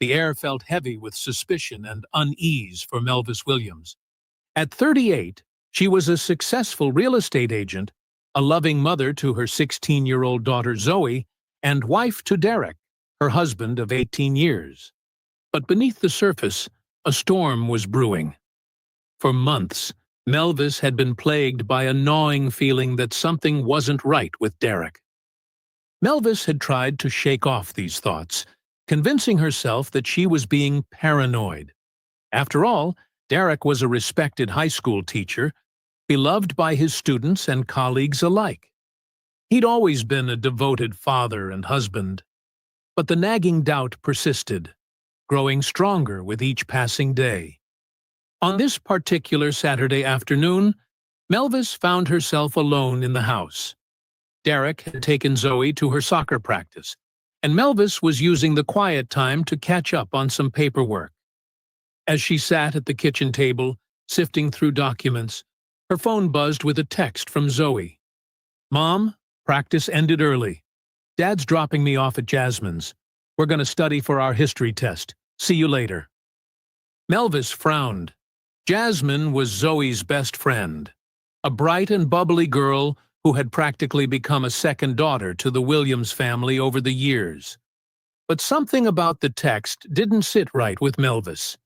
The air felt heavy with suspicion and unease for Melvis Williams. At 38, she was a successful real estate agent, a loving mother to her 16-year-old daughter Zoe, and wife to Derek, her husband of 18 years. But beneath the surface, a storm was brewing. For months, Melvis had been plagued by a gnawing feeling that something wasn't right with Derek. Melvis had tried to shake off these thoughts, convincing herself that she was being paranoid. After all, Derek was a respected high school teacher, beloved by his students and colleagues alike. He'd always been a devoted father and husband. But the nagging doubt persisted, growing stronger with each passing day. On this particular Saturday afternoon, Melvis found herself alone in the house. Derek had taken Zoe to her soccer practice, and Melvis was using the quiet time to catch up on some paperwork. As she sat at the kitchen table, sifting through documents, her phone buzzed with a text from Zoe. "Mom, practice ended early. Dad's dropping me off at Jasmine's. We're going to study for our history test. See you later." Melvis frowned. Jasmine was Zoe's best friend, a bright and bubbly girl who had practically become a second daughter to the Williams family over the years. But something about the text didn't sit right with Melvis.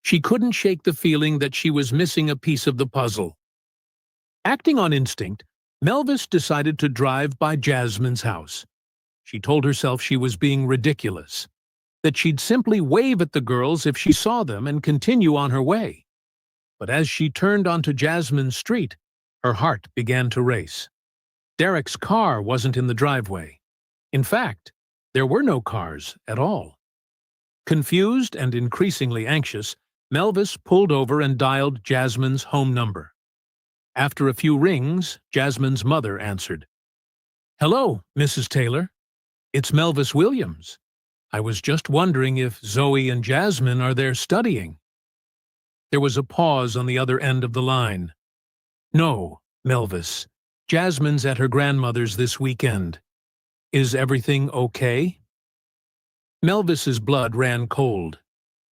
She couldn't shake the feeling that she was missing a piece of the puzzle. Acting on instinct, Melvis decided to drive by Jasmine's house. She told herself she was being ridiculous, that she'd simply wave at the girls if she saw them and continue on her way. But as she turned onto Jasmine's street, her heart began to race. Derek's car wasn't in the driveway. In fact, there were no cars at all. Confused and increasingly anxious, Melvis pulled over and dialed Jasmine's home number. After a few rings, Jasmine's mother answered. "Hello, Mrs. Taylor. It's Melvis Williams. I was just wondering if Zoe and Jasmine are there studying." There was a pause on the other end of the line. "No, Melvis. Jasmine's at her grandmother's this weekend. Is everything okay?" Melvis's blood ran cold.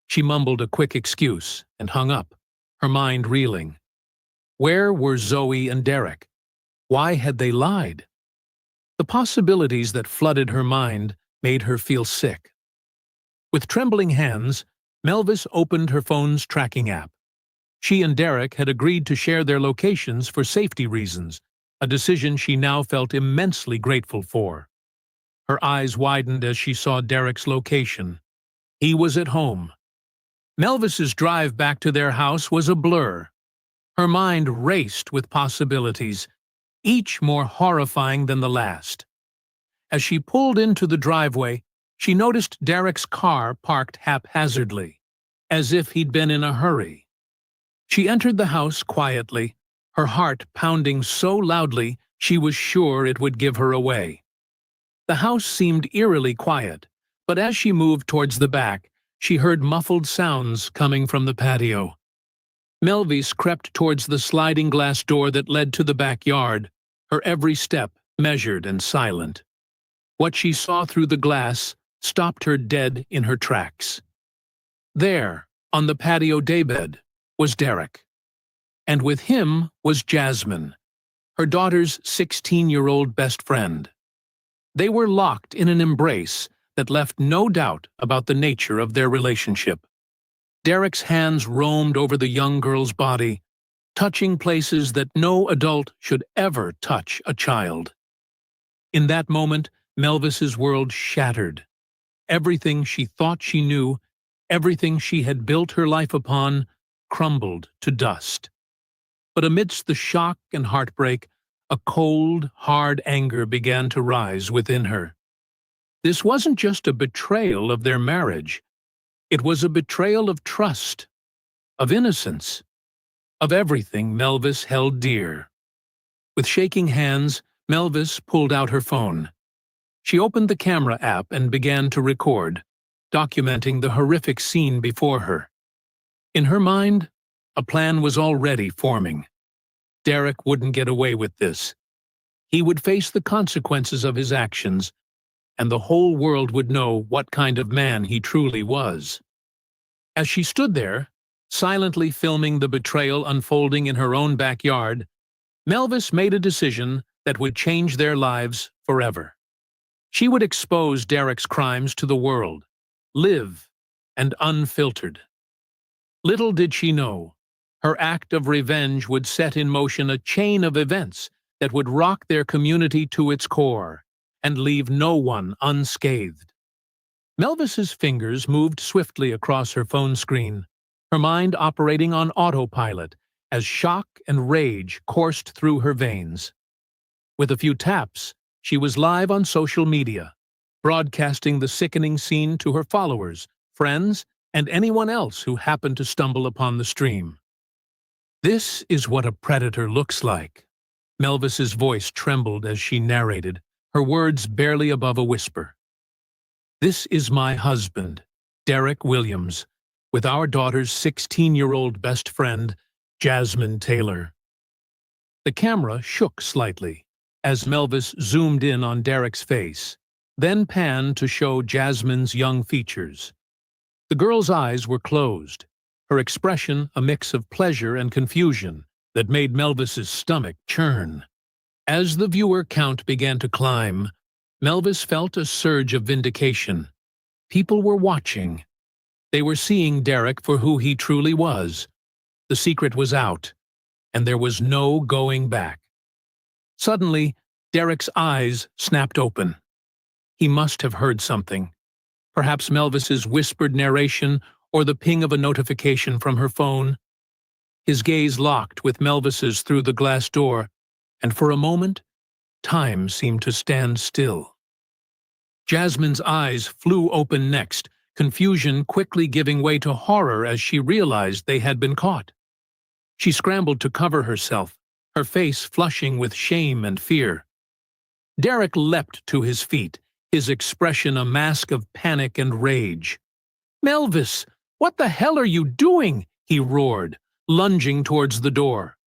She mumbled a quick excuse and hung up, her mind reeling. Where were Zoe and Derek? Why had they lied? The possibilities that flooded her mind made her feel sick. With trembling hands, Melvis opened her phone's tracking app. She and Derek had agreed to share their locations for safety reasons, a decision she now felt immensely grateful for. Her eyes widened as she saw Derek's location. He was at home. Melvis's drive back to their house was a blur. Her mind raced with possibilities, each more horrifying than the last. As she pulled into the driveway, she noticed Derek's car parked haphazardly, as if he'd been in a hurry. She entered the house quietly, her heart pounding so loudly she was sure it would give her away. The house seemed eerily quiet, but as she moved towards the back, she heard muffled sounds coming from the patio. Melvis crept towards the sliding glass door that led to the backyard, her every step measured and silent. What she saw through the glass stopped her dead in her tracks. There, on the patio daybed, was Derek. And with him was Jasmine, her daughter's 16-year-old best friend. They were locked in an embrace that left no doubt about the nature of their relationship. Derek's hands roamed over the young girl's body, touching places that no adult should ever touch a child. In that moment, Melvis's world shattered. Everything she thought she knew, everything she had built her life upon, crumbled to dust. But amidst the shock and heartbreak, a cold, hard anger began to rise within her. This wasn't just a betrayal of their marriage. It was a betrayal of trust, of innocence, of everything Melvis held dear. With shaking hands, Melvis pulled out her phone. She opened the camera app and began to record, documenting the horrific scene before her. In her mind, a plan was already forming. Derek wouldn't get away with this. He would face the consequences of his actions, and the whole world would know what kind of man he truly was. As she stood there, silently filming the betrayal unfolding in her own backyard, Melvis made a decision that would change their lives forever. She would expose Derek's crimes to the world, live and unfiltered. Little did she know, her act of revenge would set in motion a chain of events that would rock their community to its core and leave no one unscathed. Melvis's fingers moved swiftly across her phone screen, her mind operating on autopilot as shock and rage coursed through her veins. With a few taps, she was live on social media, broadcasting the sickening scene to her followers, friends, and anyone else who happened to stumble upon the stream. "This is what a predator looks like." Melvis's voice trembled as she narrated, her words barely above a whisper. "This is my husband, Derek Williams, with our daughter's 16-year-old best friend, Jasmine Taylor." The camera shook slightly as Melvis zoomed in on Derek's face, then panned to show Jasmine's young features. The girl's eyes were closed, her expression a mix of pleasure and confusion that made Melvis's stomach churn. As the viewer count began to climb, Melvis felt a surge of vindication. People were watching. They were seeing Derek for who he truly was. The secret was out, and there was no going back. Suddenly, Derek's eyes snapped open. He must have heard something. Perhaps Melvis's whispered narration or the ping of a notification from her phone. His gaze locked with Melvis's through the glass door, and for a moment, time seemed to stand still. Jasmine's eyes flew open next, confusion quickly giving way to horror as she realized they had been caught. She scrambled to cover herself, her face flushing with shame and fear. Derek leapt to his feet, his expression a mask of panic and rage. "Melvis, what the hell are you doing?" he roared, lunging towards the door.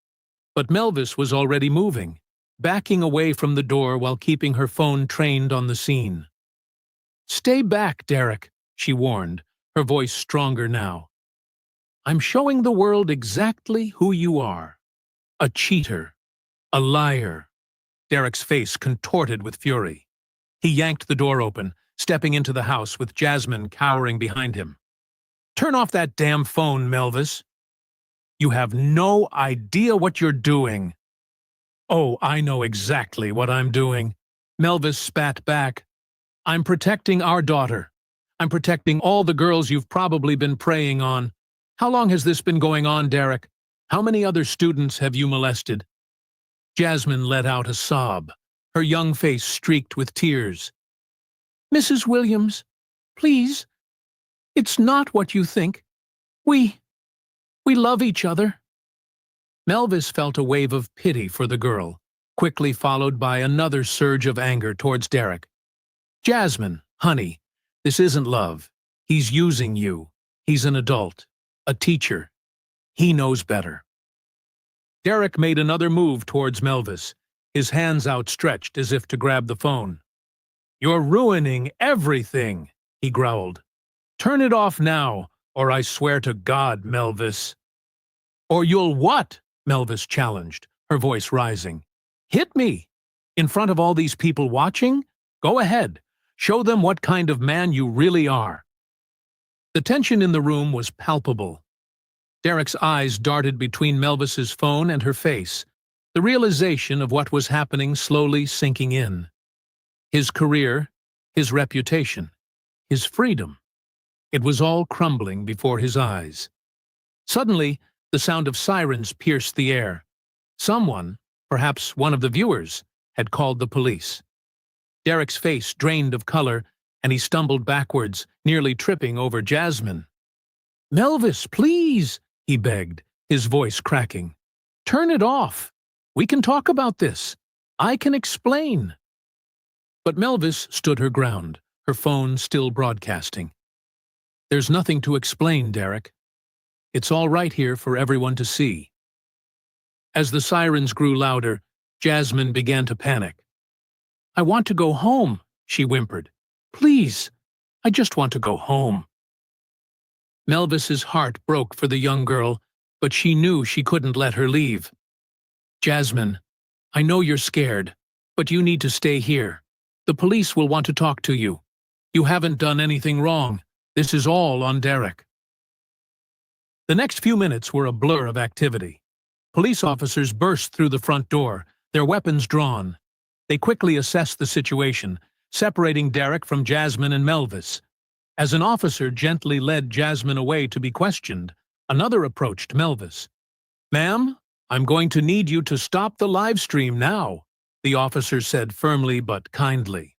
But Melvis was already moving, backing away from the door while keeping her phone trained on the scene. "Stay back, Derek," she warned, her voice stronger now. "I'm showing the world exactly who you are. A cheater. A liar." Derek's face contorted with fury. He yanked the door open, stepping into the house with Jasmine cowering behind him. "Turn off that damn phone, Melvis. You have no idea what you're doing." "Oh, I know exactly what I'm doing," Melvis spat back. "I'm protecting our daughter. I'm protecting all the girls you've probably been preying on. How long has this been going on, Derek? How many other students have you molested?" Jasmine let out a sob, her young face streaked with tears. "Mrs. Williams, please, it's not what you think. We love each other." Melvis felt a wave of pity for the girl, quickly followed by another surge of anger towards Derek. "Jasmine, honey, this isn't love. He's using you. He's an adult, a teacher. He knows better." Derek made another move towards Melvis, his hands outstretched as if to grab the phone. "You're ruining everything," he growled. "Turn it off now, or I swear to God, Melvis." "Or you'll what?" Melvis challenged, her voice rising. "Hit me? In front of all these people watching? Go ahead. Show them what kind of man you really are." The tension in the room was palpable. Derek's eyes darted between Melvis's phone and her face, the realization of what was happening slowly sinking in. His career, his reputation, his freedom. It was all crumbling before his eyes. Suddenly, the sound of sirens pierced the air. Someone, perhaps one of the viewers, had called the police. Derek's face drained of color, and he stumbled backwards, nearly tripping over Jasmine. "Melvis, please," he begged, his voice cracking. "Turn it off. We can talk about this. I can explain." But Melvis stood her ground, her phone still broadcasting. "There's nothing to explain, Derek. It's all right here for everyone to see." As the sirens grew louder, Jasmine began to panic. "I want to go home," she whimpered, Please, I just want to go home." Melvis's heart broke for the young girl, but she knew she couldn't let her leave. "Jasmine, I know you're scared, but you need to stay here. The police will want to talk to you. You haven't done anything wrong. This is all on Derek." The next few minutes were a blur of activity. Police officers burst through the front door, their weapons drawn. They quickly assessed the situation, separating Derek from Jasmine and Melvis. As an officer gently led Jasmine away to be questioned, another approached Melvis. "Ma'am, I'm going to need you to stop the live stream now," the officer said firmly but kindly.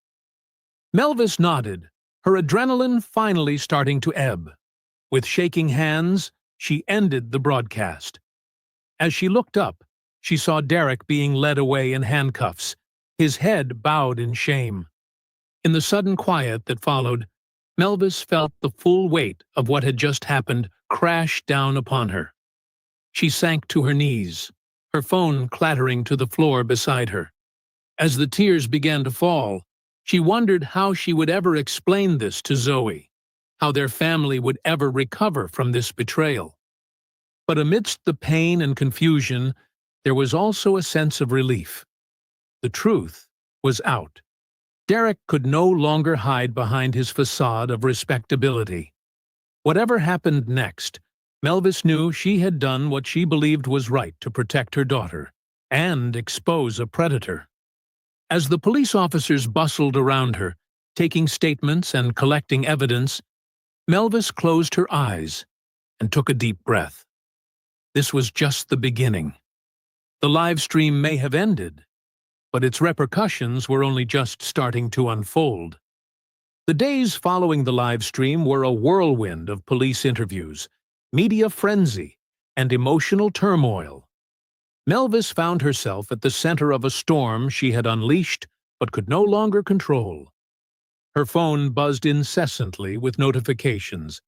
Melvis nodded, her adrenaline finally starting to ebb. With shaking hands, she ended the broadcast. As she looked up, she saw Derek being led away in handcuffs, his head bowed in shame. In the sudden quiet that followed, Melvis felt the full weight of what had just happened crash down upon her. She sank to her knees, her phone clattering to the floor beside her. As the tears began to fall, she wondered how she would ever explain this to Zoe, how their family would ever recover from this betrayal. But amidst the pain and confusion, there was also a sense of relief. The truth was out. Derek could no longer hide behind his facade of respectability. Whatever happened next, Melvis knew she had done what she believed was right to protect her daughter and expose a predator. As the police officers bustled around her, taking statements and collecting evidence, Melvis closed her eyes and took a deep breath. This was just the beginning. The live stream may have ended, but its repercussions were only just starting to unfold. The days following the live stream were a whirlwind of police interviews, media frenzy, and emotional turmoil. Melvis found herself at the center of a storm she had unleashed but could no longer control. Her phone buzzed incessantly with notifications,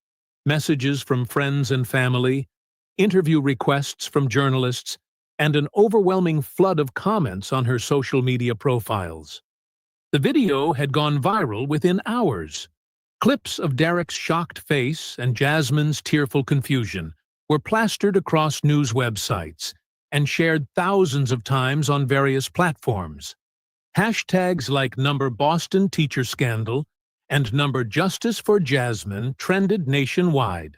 messages from friends and family, interview requests from journalists, and an overwhelming flood of comments on her social media profiles. The video had gone viral within hours. Clips of Derek's shocked face and Jasmine's tearful confusion were plastered across news websites and shared thousands of times on various platforms. Hashtags like #Boston Teacher Scandal and #Justice for Jasmine trended nationwide.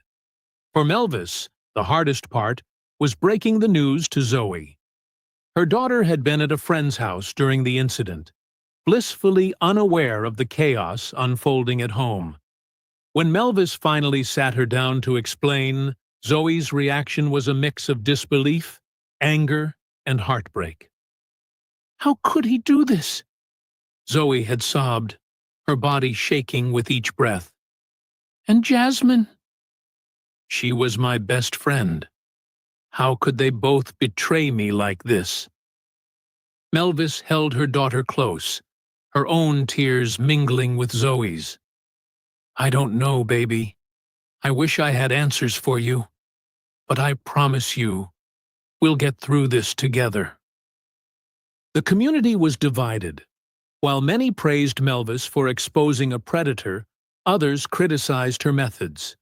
For Melvis, the hardest part was breaking the news to Zoe. Her daughter had been at a friend's house during the incident, blissfully unaware of the chaos unfolding at home. When Melvis finally sat her down to explain, Zoe's reaction was a mix of disbelief, anger, and heartbreak. "How could he do this?" Zoe had sobbed, her body shaking with each breath. "And Jasmine?" "She was my best friend. How could they both betray me like this?" Melvis held her daughter close, her own tears mingling with Zoe's. "I don't know, baby. I wish I had answers for you. But I promise you, we'll get through this together." The community was divided. While many praised Melvis for exposing a predator, others criticized her methods.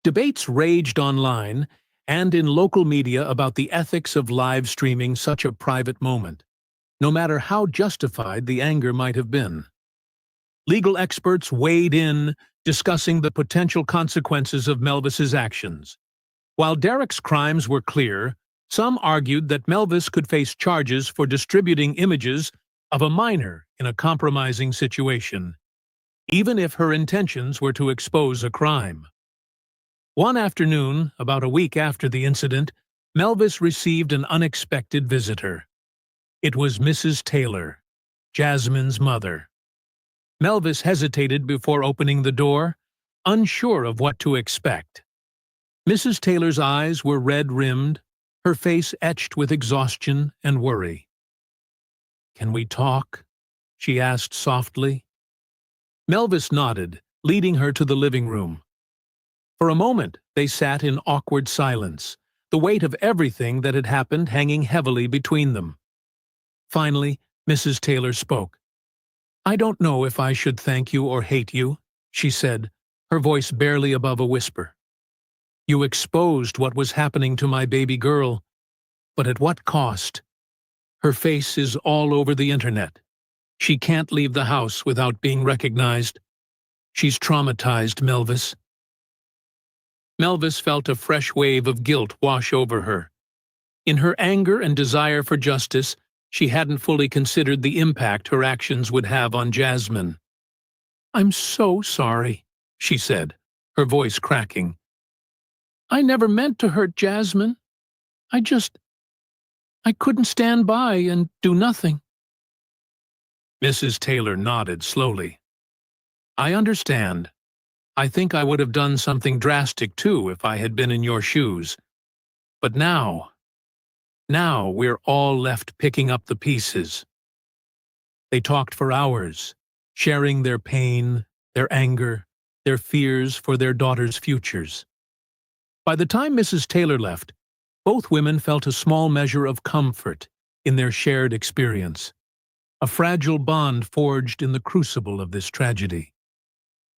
Debates raged online and in local media about the ethics of live streaming such a private moment, no matter how justified the anger might have been. Legal experts weighed in, discussing the potential consequences of Melvis's actions. While Derek's crimes were clear, some argued that Melvis could face charges for distributing images of a minor in a compromising situation, even if her intentions were to expose a crime. One afternoon, about a week after the incident, Melvis received an unexpected visitor. It was Mrs. Taylor, Jasmine's mother. Melvis hesitated before opening the door, unsure of what to expect. Mrs. Taylor's eyes were red-rimmed, her face etched with exhaustion and worry. "Can we talk?" she asked softly. Melvis nodded, leading her to the living room. For a moment, they sat in awkward silence, the weight of everything that had happened hanging heavily between them. Finally, Mrs. Taylor spoke. "I don't know if I should thank you or hate you," she said, her voice barely above a whisper. "You exposed what was happening to my baby girl, but at what cost? Her face is all over the internet. She can't leave the house without being recognized. She's traumatized, Melvis." Melvis felt a fresh wave of guilt wash over her. In her anger and desire for justice, she hadn't fully considered the impact her actions would have on Jasmine. "I'm so sorry," she said, her voice cracking. "I never meant to hurt Jasmine. I couldn't stand by and do nothing." Mrs. Taylor nodded slowly. "I understand. I think I would have done something drastic too if I had been in your shoes. But now we're all left picking up the pieces." They talked for hours, sharing their pain, their anger, their fears for their daughters' futures. By the time Mrs. Taylor left, both women felt a small measure of comfort in their shared experience, a fragile bond forged in the crucible of this tragedy.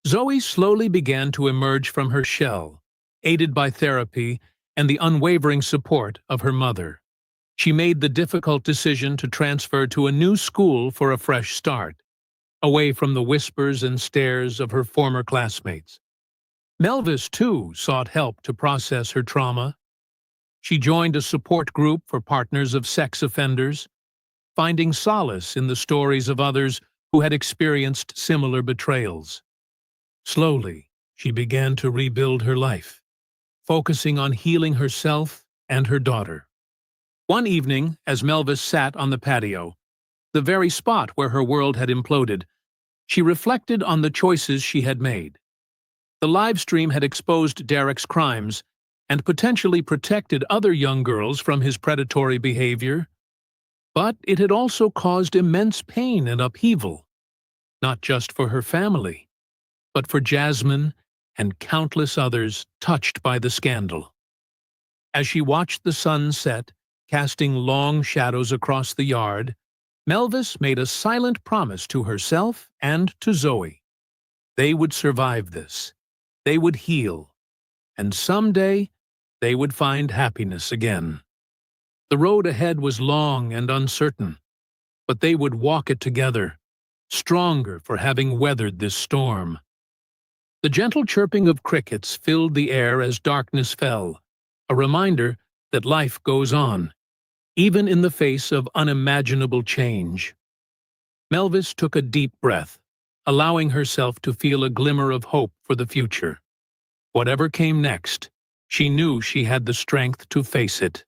Zoe slowly began to emerge from her shell, aided by therapy and the unwavering support of her mother. She made the difficult decision to transfer to a new school for a fresh start, away from the whispers and stares of her former classmates. Melvis, too, sought help to process her trauma. She joined a support group for partners of sex offenders, finding solace in the stories of others who had experienced similar betrayals. Slowly, she began to rebuild her life, focusing on healing herself and her daughter. One evening, as Melvis sat on the patio, the very spot where her world had imploded, she reflected on the choices she had made. The live stream had exposed Derek's crimes and potentially protected other young girls from his predatory behavior, but it had also caused immense pain and upheaval, not just for her family, but for Jasmine and countless others touched by the scandal. As she watched the sun set, casting long shadows across the yard, Melvis made a silent promise to herself and to Zoe. They would survive this. They would heal. And someday, they would find happiness again. The road ahead was long and uncertain, but they would walk it together, stronger for having weathered this storm. The gentle chirping of crickets filled the air as darkness fell, a reminder that life goes on, even in the face of unimaginable change. Melvis took a deep breath, allowing herself to feel a glimmer of hope for the future. Whatever came next, she knew she had the strength to face it,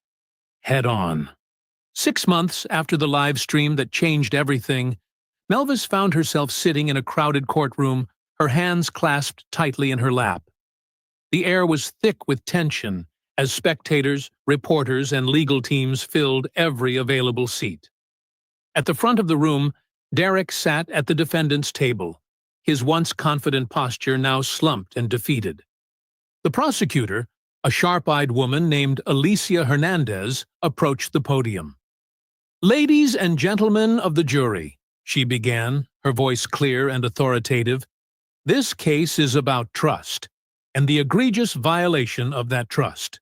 head on. 6 months after the live stream that changed everything, Melvis found herself sitting in a crowded courtroom, her hands clasped tightly in her lap. The air was thick with tension as spectators, reporters, and legal teams filled every available seat. At the front of the room, Derek sat at the defendant's table, his once confident posture now slumped and defeated. The prosecutor, a sharp-eyed woman named Alicia Hernandez, approached the podium. "Ladies and gentlemen of the jury," she began, her voice clear and authoritative, "this case is about trust, and the egregious violation of that trust.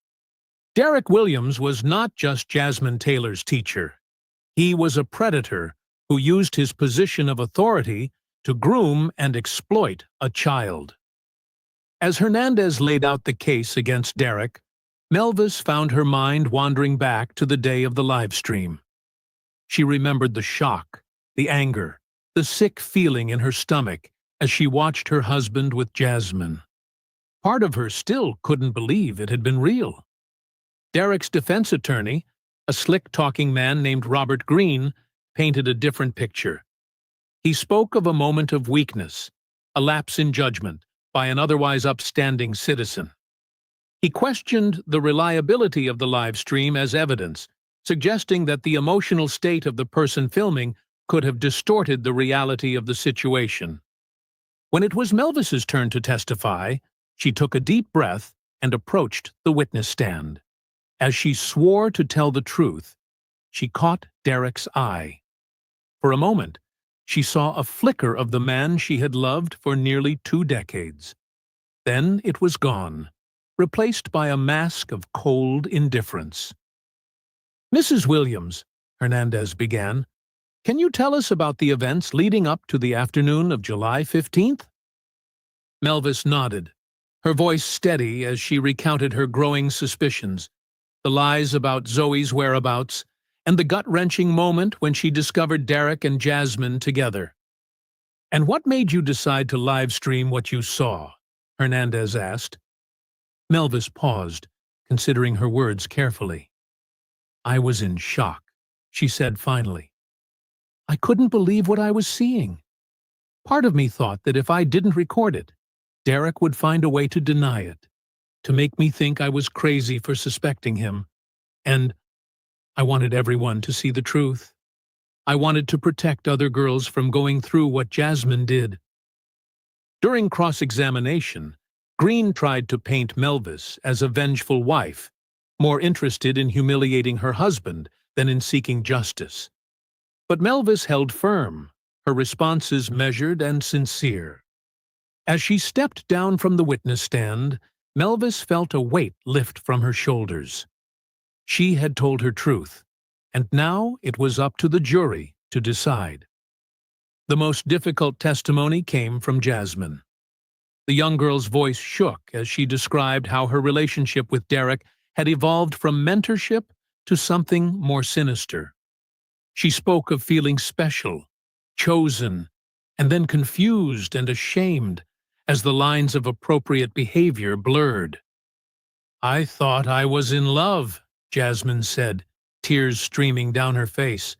Derek Williams was not just Jasmine Taylor's teacher. He was a predator who used his position of authority to groom and exploit a child." As Hernandez laid out the case against Derek, Melvis found her mind wandering back to the day of the live stream. She remembered the shock, the anger, the sick feeling in her stomach as she watched her husband with Jasmine. Part of her still couldn't believe it had been real. Derek's defense attorney, a slick-talking man named Robert Green, painted a different picture. He spoke of a moment of weakness, a lapse in judgment, by an otherwise upstanding citizen. He questioned the reliability of the live stream as evidence, suggesting that the emotional state of the person filming could have distorted the reality of the situation. When it was Melvis's turn to testify, she took a deep breath and approached the witness stand. As she swore to tell the truth, she caught Derek's eye. For a moment, she saw a flicker of the man she had loved for nearly 2 decades. Then it was gone, replaced by a mask of cold indifference. "Mrs. Williams," Hernandez began, "can you tell us about the events leading up to the afternoon of July 15th? Melvis nodded, her voice steady as she recounted her growing suspicions, the lies about Zoe's whereabouts, and the gut-wrenching moment when she discovered Derek and Jasmine together. "And what made you decide to live-stream what you saw?" Hernandez asked. Melvis paused, considering her words carefully. "I was in shock," she said finally. "I couldn't believe what I was seeing. Part of me thought that if I didn't record it, Derek would find a way to deny it, to make me think I was crazy for suspecting him. And I wanted everyone to see the truth. I wanted to protect other girls from going through what Jasmine did." During cross-examination, Green tried to paint Melvis as a vengeful wife, more interested in humiliating her husband than in seeking justice. But Melvis held firm, her responses measured and sincere. As she stepped down from the witness stand, Melvis felt a weight lift from her shoulders. She had told her truth, and now it was up to the jury to decide. The most difficult testimony came from Jasmine. The young girl's voice shook as she described how her relationship with Derek had evolved from mentorship to something more sinister. She spoke of feeling special, chosen, and then confused and ashamed as the lines of appropriate behavior blurred. "I thought I was in love," Jasmine said, tears streaming down her face.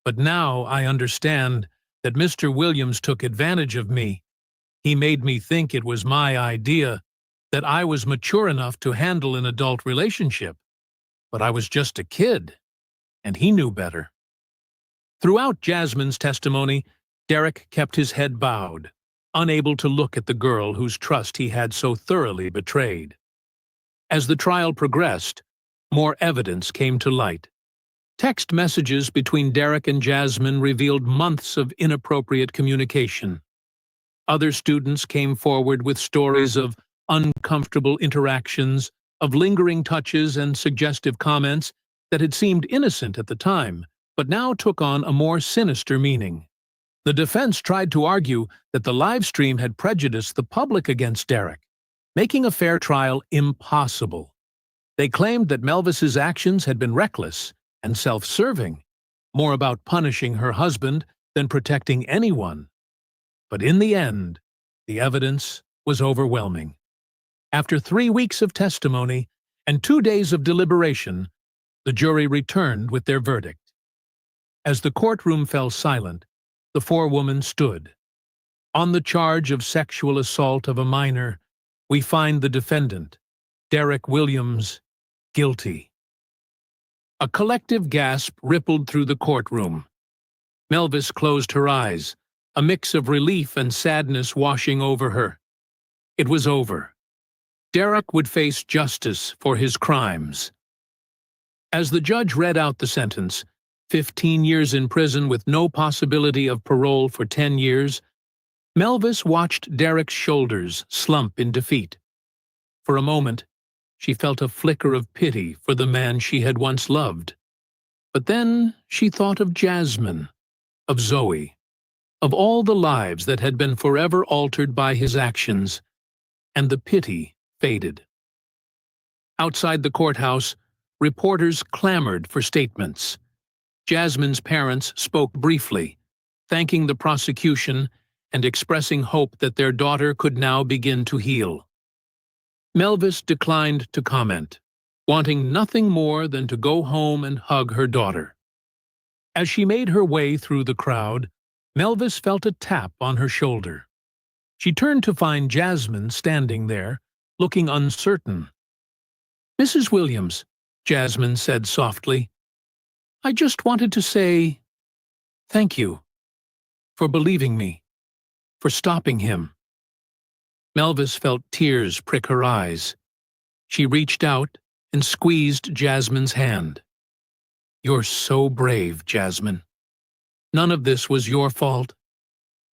"But now I understand that Mr. Williams took advantage of me. He made me think it was my idea, that I was mature enough to handle an adult relationship. But I was just a kid, and he knew better." Throughout Jasmine's testimony, Derek kept his head bowed, unable to look at the girl whose trust he had so thoroughly betrayed. As the trial progressed, more evidence came to light. Text messages between Derek and Jasmine revealed months of inappropriate communication. Other students came forward with stories of uncomfortable interactions, of lingering touches and suggestive comments that had seemed innocent at the time, but now took on a more sinister meaning. The defense tried to argue that the live stream had prejudiced the public against Derek, making a fair trial impossible. They claimed that Melvis's actions had been reckless and self-serving, more about punishing her husband than protecting anyone. But in the end, the evidence was overwhelming. After 3 weeks of testimony and 2 days of deliberation, the jury returned with their verdict. As the courtroom fell silent, the forewoman stood. "On the charge of sexual assault of a minor, we find the defendant, Derek Williams, guilty." A collective gasp rippled through the courtroom. Melvis closed her eyes, a mix of relief and sadness washing over her. It was over. Derek would face justice for his crimes. As the judge read out the sentence, 15 years in prison with no possibility of parole for 10 years, Melvis watched Derek's shoulders slump in defeat. For a moment, she felt a flicker of pity for the man she had once loved. But then she thought of Jasmine, of Zoe, of all the lives that had been forever altered by his actions, and the pity faded. Outside the courthouse, reporters clamored for statements. Jasmine's parents spoke briefly, thanking the prosecution and expressing hope that their daughter could now begin to heal. Melvis declined to comment, wanting nothing more than to go home and hug her daughter. As she made her way through the crowd, Melvis felt a tap on her shoulder. She turned to find Jasmine standing there, looking uncertain. "Mrs. Williams," Jasmine said softly, "I just wanted to say thank you for believing me, for stopping him." Melvis felt tears prick her eyes. She reached out and squeezed Jasmine's hand. "You're so brave, Jasmine. None of this was your fault.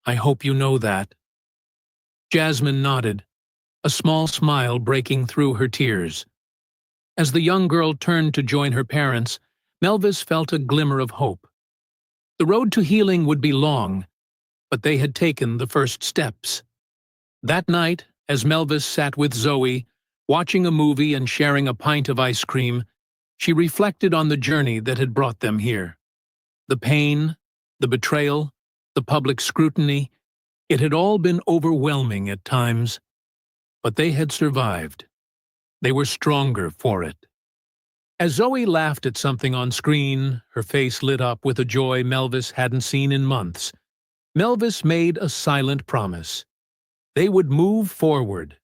I hope you know that." Jasmine nodded, a small smile breaking through her tears. As the young girl turned to join her parents, Melvis felt a glimmer of hope. The road to healing would be long, but they had taken the first steps. That night, as Melvis sat with Zoe, watching a movie and sharing a pint of ice cream, she reflected on the journey that had brought them here. The pain, the betrayal, the public scrutiny, it had all been overwhelming at times, but they had survived. They were stronger for it. As Zoe laughed at something on screen, her face lit up with a joy Melvis hadn't seen in months. Melvis made a silent promise. They would move forward.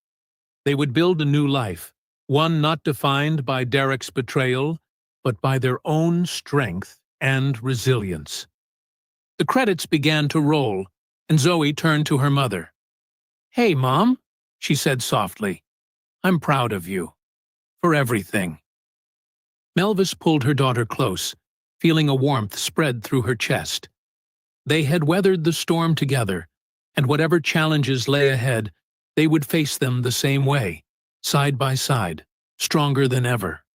They would build a new life, one not defined by Derek's betrayal, but by their own strength and resilience. The credits began to roll, and Zoe turned to her mother. "Hey, Mom," she said softly. "I'm proud of you. For everything." Melvis pulled her daughter close, feeling a warmth spread through her chest. They had weathered the storm together, and whatever challenges lay ahead, they would face them the same way, side by side, stronger than ever.